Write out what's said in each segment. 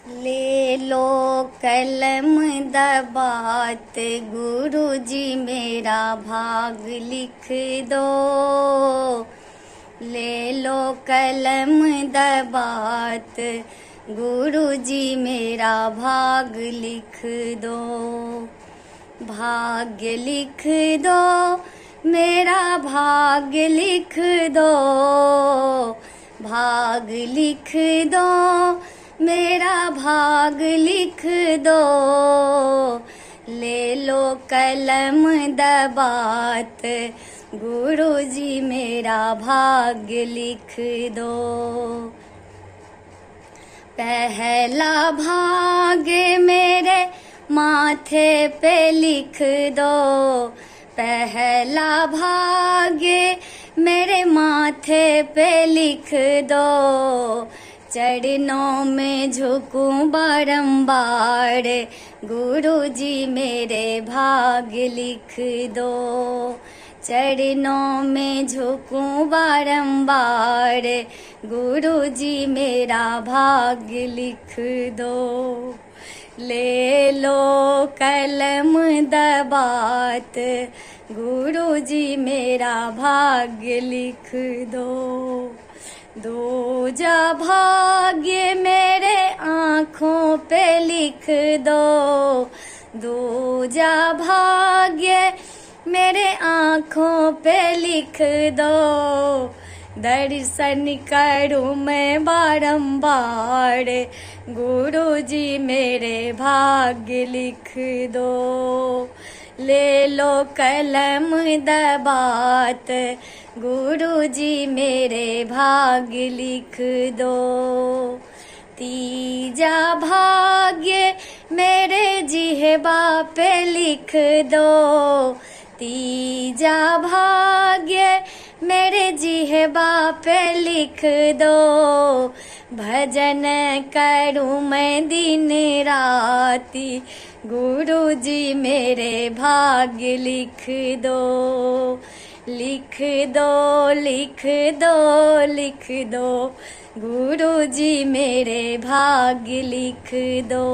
ले लो कलम दबात गुरुजी मेरा भाग लिख दो। ले लो कलम दबात गुरुजी मेरा भाग लिख दो। भाग्य लिख दो मेरा भाग लिख दो। भाग लिख दो मेरा भाग लिख दो। ले लो कलम दबात गुरुजी मेरा भाग्य लिख दो। पहला भाग्य मेरे माथे पे लिख दो। पहला भाग्य मेरे माथे पे लिख दो। चरणों में झुकूं बारंबार गुरुजी मेरे भाग्य लिख दो। चरणों में झुकूं बारंबार गुरुजी मेरा भाग्य लिख दो। ले लो कलम दबात गुरुजी मेरा भाग्य लिख दो। दो जा भाग्य मेरे आँखों पे लिख दो। दो जा भाग्य मेरे आँखों पे लिख दो। दर्शन करूं मैं बारंबार गुरुजी मेरे भाग्य लिख दो। ले लो कलम दबात गुरुजी मेरे भाग्य लिख दो। तीजा भाग्य मेरे जिह्वा पे लिख दो। तीजा भाग्य मेरे जिह्वा पे लिख दो। भजन करूं मैं दिन राति गुरुजी मेरे भाग्य लिख दो। लिख दो लिख दो लिख दो गुरुजी मेरे भाग्य लिख दो।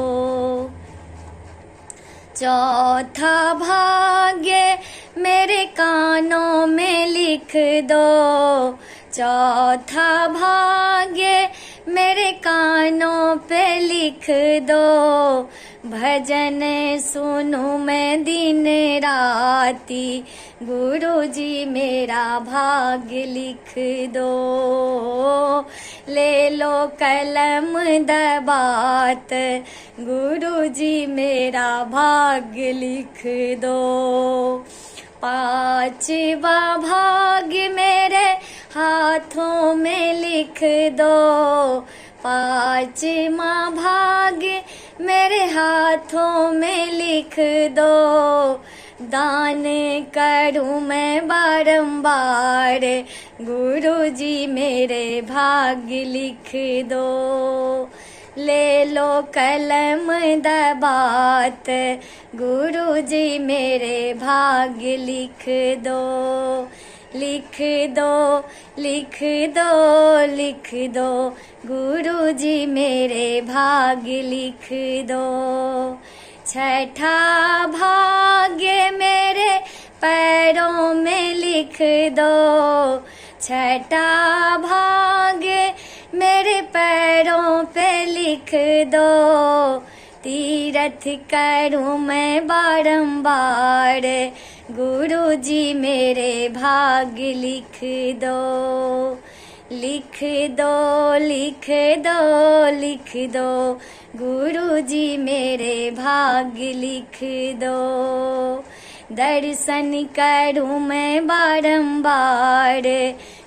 चौथा भाग्य मेरे कानों में लिख दो। चौथा भाग्य मेरे कानों पे लिख दो। भजन सुनूं मैं दिन राति गुरुजी मेरा भाग्य लिख दो। ले लो कलम दबात गुरुजी मेरा भाग्य लिख दो। पांचवा भाग्य मेरे हाथों में लिख दो। पांचवा भाग्य मेरे हाथों में लिख दो। दान करूं मैं बारंबार गुरुजी मेरे भाग्य लिख दो। ले लो कलम दबात गुरुजी मेरे भाग्य लिख दो। लिख दो लिख दो लिख दो गुरुजी मेरे भाग्य लिख दो। छठा भाग्य मेरे पैरों में लिख दो। छठा भाग्य मेरे पैरों पे लिख दो। तीरथ करूं मैं बारंबार गुरुजी मेरे भाग्य लिख दो। लिख दो लिख दो लिख दो गुरुजी मेरे भाग्य लिख दो। दर्शन करूं मैं बारंबार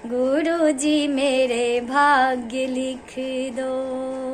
गुरुजी मेरे भाग्य लिख दो।